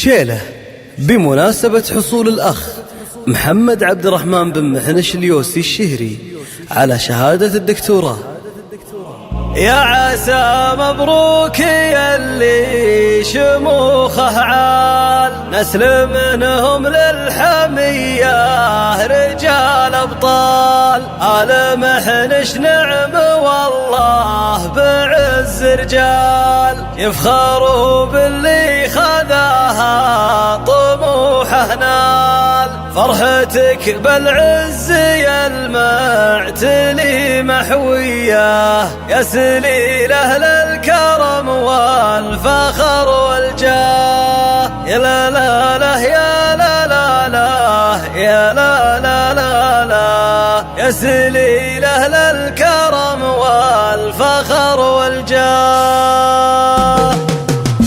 شيله بمناسبة حصول الأخ محمد عبد الرحمن بن محنش اليوسي الشهري على شهادة الدكتوراه. يا عسى مبروك يلي شموخه عال، نسل منهم للحمية رجال أبطال. آل محنش نعم والله بعز رجال، يفخروا باللي خذاها طموحه نال. فرحتك بالعز يا المعتلي محوية، يا سليل أهل الكرم والفخر والجاه. يا لا لا لا يا لا لا لا يا لا لا لا لا، يا سليل أهل الكرم والفخر والجاه.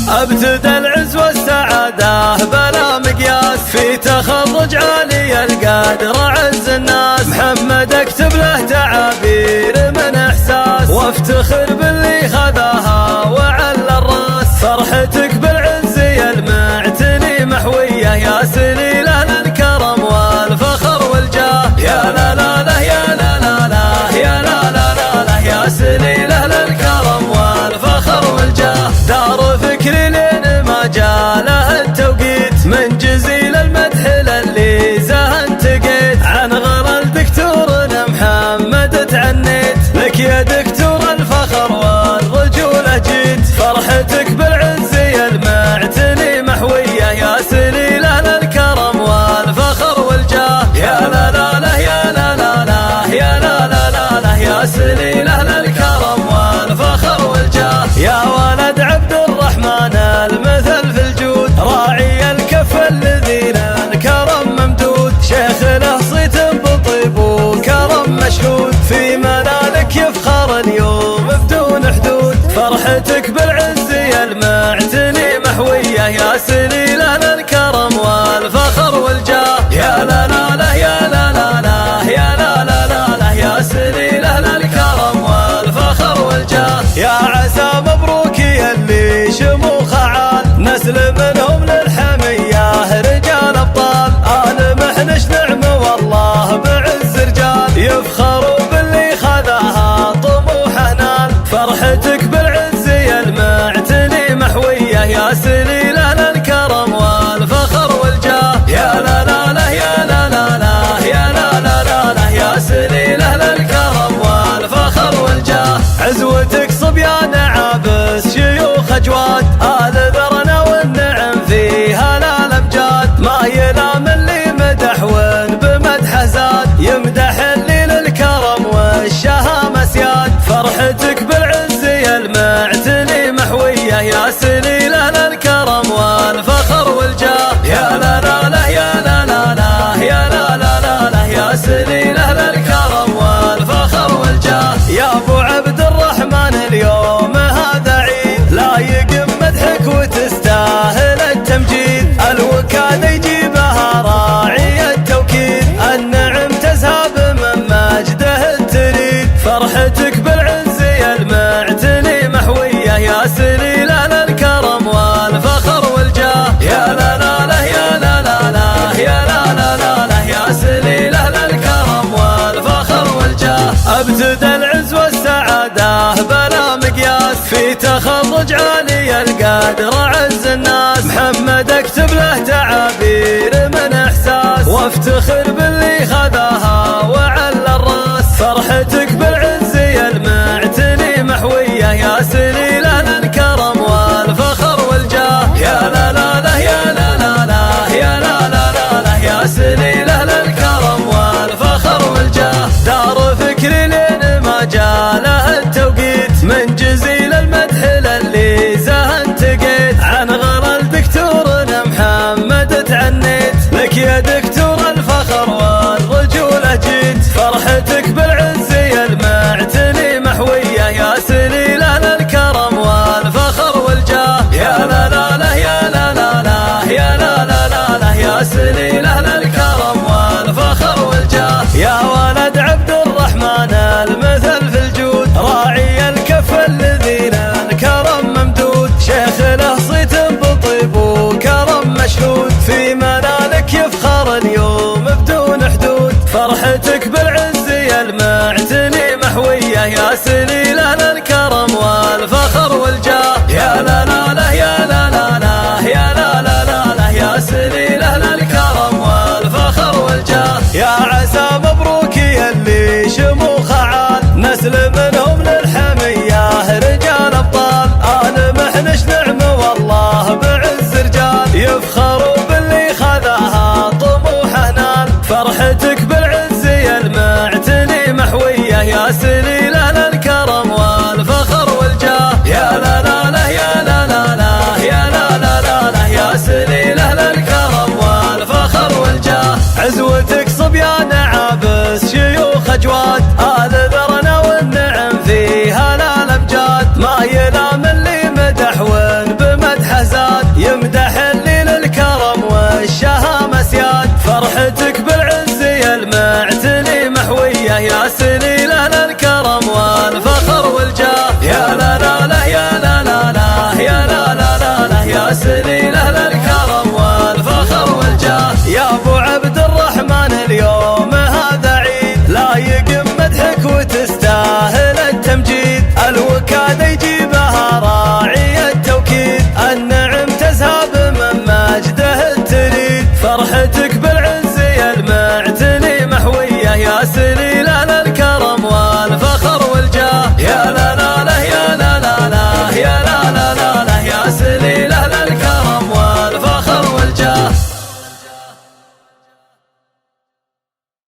ابتدى العز والسعادة بلا مقياس، في تخرج عالي القدر عز الناس. محمد اكتب له تعابير من احساس، وافتخر باللي خذاها وعلى الراس. فرحتك بالعز يا المعتني محوية، يا سليل اهل الكرم والفخر والجاه. يا لا لا لا يا لا لا لا يا لا لا لا لا، يا سليل اهل الكرم والفخر والجاه. دار فكري لين ما جاله التوقيت، من جزيل المدح للي زهن تقيت. عن غرى الدكتورنا محمد تعنيت، لك يا دكتور الفخر والرجولة جيت. فرحتك بالعز يا المعتني محوية، يا سليل أهل الكرم والفخر والجاه. يا لا لا لا يا لا لا لا يا لا لا لا لا، يا سليل أهل الكرم والفخر والجاه. يا ولد عبد الرحمن المثل في الجود، راعي الكف الذين الكرم ممدود. شيخ له صيت بطيب وكرم مشهود، في منالك يفخر اليوم بدون حدود. فرحتك بالعز يا المعتني محوية، يا سليل أهل الكرم والفخر والجاه. يا لا لا لا يا لا لا لا يا لا لا لا لا، يا سليل أهل الكرم والفخر والجاه. يا عسى مبروك يلي شموخه عال، نسل منهم للحمية رجال أبطال. آل محنش نعم والله بعز رجال، يفخروا باللي خذاها طموحه نال. فرحتك بالعز يا المعتني محوية، يا سليل أهل الكرم والفخر والجاه. يا لا لا لا يا لا لا لا يا لا لا لا لا، يا سليل أهل الكرم والفخر والجاه. عزوتك صبيان عابس شيوخ أجواد، آل ذرنا والنعم فيها لا الأمجاد. ما ينام اللي مدح وين بمدحه زاد، يمدح اللي للكرم والشهامة سياد. فرحتك بالعز يا المعتني محوية، يا سليل أهل الكرم والفخر والجاه. يا لا لا لا يا لا لا لا يا لا لا لا لا، يا سليل أهل الكرم والفخر والجاه. يا أبو عبد الرحمن اليوم هذا عيد، لايق مدحك وتستاهل التمجيد. الوكالة يجيبها راعي التوكيد، النعم تذهب من مجده تريد. فرحتك بالعز يا المعتني محوية، يا سليل أهل الكرم والفخر والجاه. يا لا لا لا يا لا لا لا يا لا لا لا لا، يا سليل أهل الكرم والفخر والجاه. ابتدى العز والسعادة بلا مقياس، في تخرج عالي القدر عز الناس. محمد اكتب له تعابير من احساس، وافتخر باللي خذاها وعلى الراس. فرحتك بالعز يا المعتني محوية، يا سليل أهل الكرم والفخر والجاه. يا لا لا لا يا لا لا لا يا لا لا لا لا، يا سليل أهل الكرم والفخر والجاه. دار فكري لين ما جاله التوقيت، من جزيل المدح للي زهن تقيت. عن غرى الدكتورنا محمد تعنيت، لك يا دكتور الفخر والرجولة جيت. فرحتك بالعز يا المعتني محوية، يا سليل أهل الكرم والفخر والجاه. يا لا لا لا يا لا لا لا يا لا لا لا لا، يا سليل أهل الكرم والفخر والجاه. يا ولد عبد الرحمن المثل في الجود، راعي الكف الذين الكرم ممدود. شيخ له صيت بطيب وكرم مشهود، في منالك يفخر اليوم بدون حدود. فرحتك بالعز يا المعتني محوية، يا سليل أهل الكرم والفخر والجاه. يا لا لا لا يا لا لا لا يا لا لا لا لا يا سليل أهل الكرم والفخر والجاه. يا عسى مبروك يلي شموخ عال، نسل منهم للحمية رجال أبطال. آل محنش نعمة والله بعز رجال، يفخروا باللي خذاها طموحه نال. فرحتك بالعز يا المعتني محوية، يا سليل أهل الكرم والفخر والجاه. يا لا لا لا يا لا لا لا يا لا لا لا لا يا سليل أهل الكرم والفخر والجاه. عزوتك صبيان عابس شيوخ أجواد، آل ذرنا والنعم فيها لا الأمجاد. ما يلام اللي مدح وين بمدحه زاد، يمدح اللي للكرم والشهامة سياد. فرحتك بالعز يا المعتني محوية، يا سليل أهل الكرم والفخر والجاه. يا لا لا لا يا لا لا لا يا لا لا لا لا يا سليل